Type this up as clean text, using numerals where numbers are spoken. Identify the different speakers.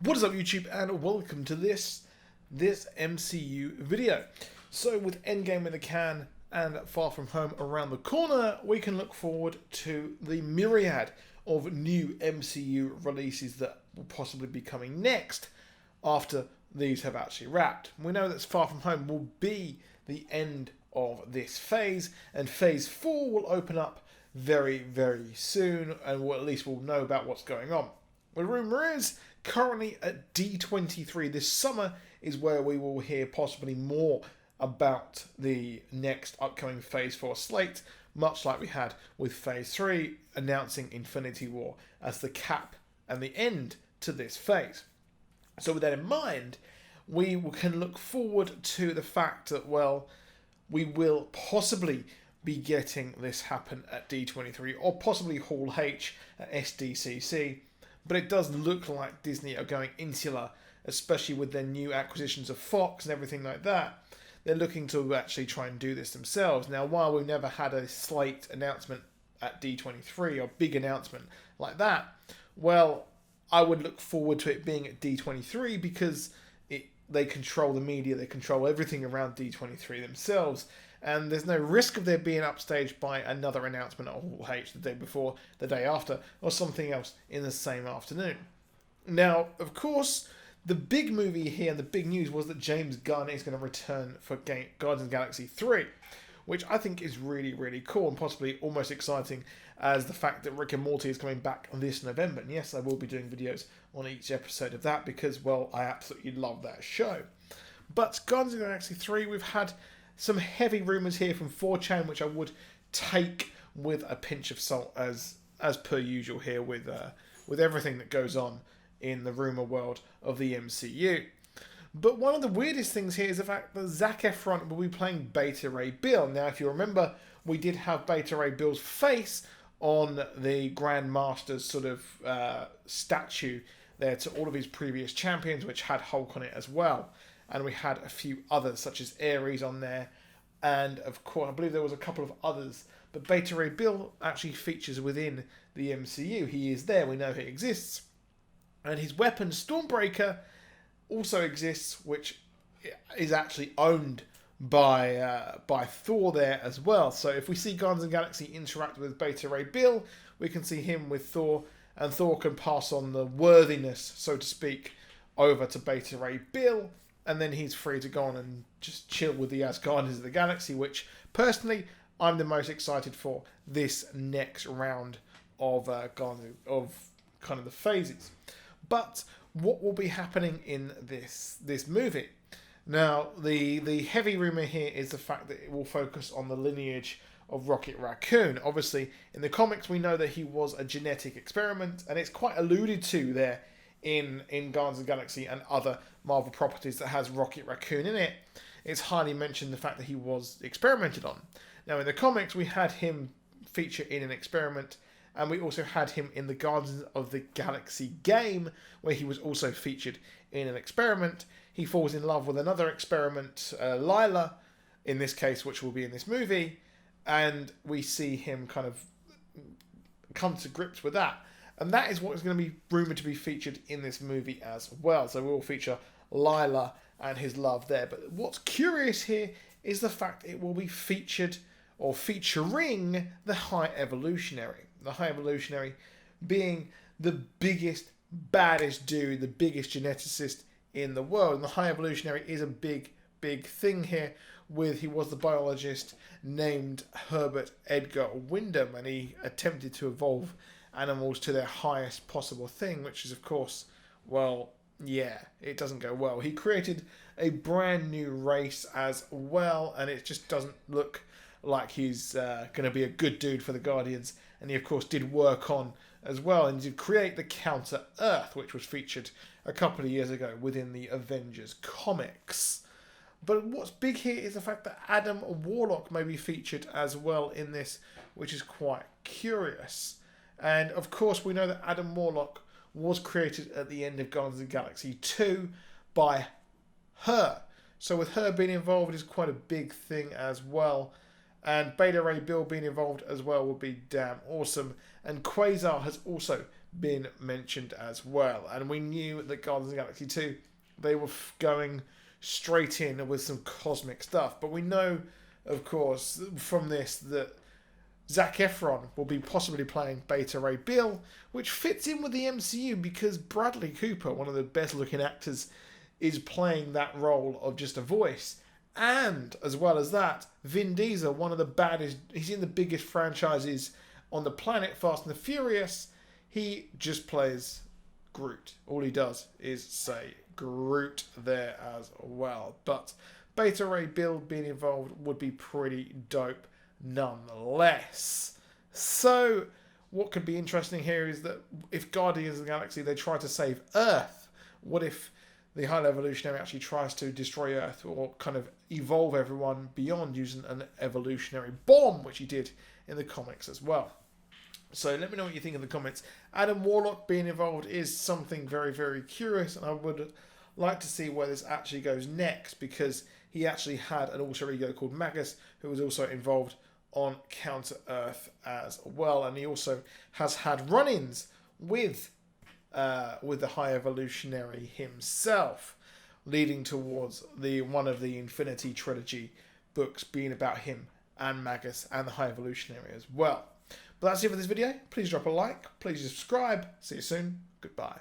Speaker 1: What is up, YouTube, and welcome to this MCU video. So with Endgame in the can and Far From Home around the corner, we can look forward to the myriad of new MCU releases that will possibly be coming next after these have actually wrapped. We know that Far From Home will be the end of this phase, and Phase 4 will open up very, very soon, and at least we'll know about what's going on. The rumour is currently at D23 this summer is where we will hear possibly more about the next upcoming Phase 4 slate, much like we had with Phase 3, announcing Infinity War as the cap and the end to this phase. So with that in mind, we can look forward to the fact that, well, we will possibly be getting this happen at D23 or possibly Hall H at SDCC. But it does look like Disney are going insular, especially with their new acquisitions of Fox and everything like that. They're looking to actually try and do this themselves. Now, while we've never had a slate announcement at D23 or big announcement like that, well, I would look forward to it being at D23 because they control the media, they control everything around D23 themselves. And there's no risk of there being upstaged by another announcement at Hall H the day before, the day after, or something else in the same afternoon. Now, of course, the big movie here and the big news was that James Gunn is going to return for Guardians of the Galaxy 3, which I think is really, really cool and possibly almost exciting as the fact that Rick and Morty is coming back this November. And yes, I will be doing videos on each episode of that because, well, I absolutely love that show. But Guardians of the Galaxy 3, we've had some heavy rumours here from 4chan, which I would take with a pinch of salt, as per usual here with everything that goes on in the rumour world of the MCU. But one of the weirdest things here is the fact that Zac Efron will be playing Beta Ray Bill. Now, if you remember, we did have Beta Ray Bill's face on the Grandmaster's sort of statue there to all of his previous champions, which had Hulk on it as well. And we had a few others, such as Ares on there. And, of course, I believe there was a couple of others. But Beta Ray Bill actually features within the MCU. He is there. We know he exists. And his weapon, Stormbreaker, also exists, which is actually owned by Thor there as well. So if we see Guardians of the Galaxy interact with Beta Ray Bill, we can see him with Thor. And Thor can pass on the worthiness, so to speak, over to Beta Ray Bill. And then he's free to go on and just chill with the Guardians of the Galaxy, which personally I'm the most excited for this next round of kind of the phases. But what will be happening in this movie? Now, the heavy rumor here is the fact that it will focus on the lineage of Rocket Raccoon. Obviously, in the comics, we know that he was a genetic experiment, and it's quite alluded to there in Guardians of the Galaxy and other Marvel properties that has Rocket Raccoon in it. It's highly mentioned the fact that he was experimented on. Now, in the comics, we had him feature in an experiment, and we also had him in the Guardians of the Galaxy game, where he was also featured in an experiment. He falls in love with another experiment, Lila, in this case, which will be in this movie, and we see him kind of come to grips with that. And that is what is going to be rumoured to be featured in this movie as well. So we will feature Lila and his love there. But what's curious here is the fact it will be featured or featuring the High Evolutionary. The High Evolutionary being the biggest, baddest dude, the biggest geneticist in the world. And the High Evolutionary is a big, big thing here. He was the biologist named Herbert Edgar Wyndham, and he attempted to evolve animals to their highest possible thing, which is, of course, well, yeah, it doesn't go well. He created a brand new race as well, and it just doesn't look like he's going to be a good dude for the Guardians. And he, of course, did work on as well, and did create the Counter Earth, which was featured a couple of years ago within the Avengers comics. But what's big here is the fact that Adam Warlock may be featured as well in this, which is quite curious. And, of course, we know that Adam Warlock was created at the end of Guardians of the Galaxy 2 by her. So with her being involved is quite a big thing as well. And Beta Ray Bill being involved as well would be damn awesome. And Quasar has also been mentioned as well. And we knew that Guardians of the Galaxy 2, they were going straight in with some cosmic stuff. But we know, of course, from this that Zac Efron will be possibly playing Beta Ray Bill, which fits in with the MCU because Bradley Cooper, one of the best looking actors, is playing that role of just a voice. And as well as that, Vin Diesel, one of the baddest, he's in the biggest franchises on the planet, Fast and the Furious, he just plays Groot. All he does is say Groot there as well. But Beta Ray Bill being involved would be pretty dope nonetheless. So what could be interesting here is that if Guardians of the Galaxy, they try to save Earth, what if the High Evolutionary actually tries to destroy Earth or kind of evolve everyone beyond using an evolutionary bomb, which he did in the comics as well. So let me know what you think in the comments. Adam Warlock being involved is something very, very curious, and I would like to see where this actually goes next, because he actually had an alter ego called Magus, who was also involved on Counter Earth as well, and he also has had run-ins with the High Evolutionary himself, leading towards one of the Infinity Trilogy books being about him and Magus and the High Evolutionary as well. But that's it for this video. Please drop a like, please subscribe. See you soon. Goodbye.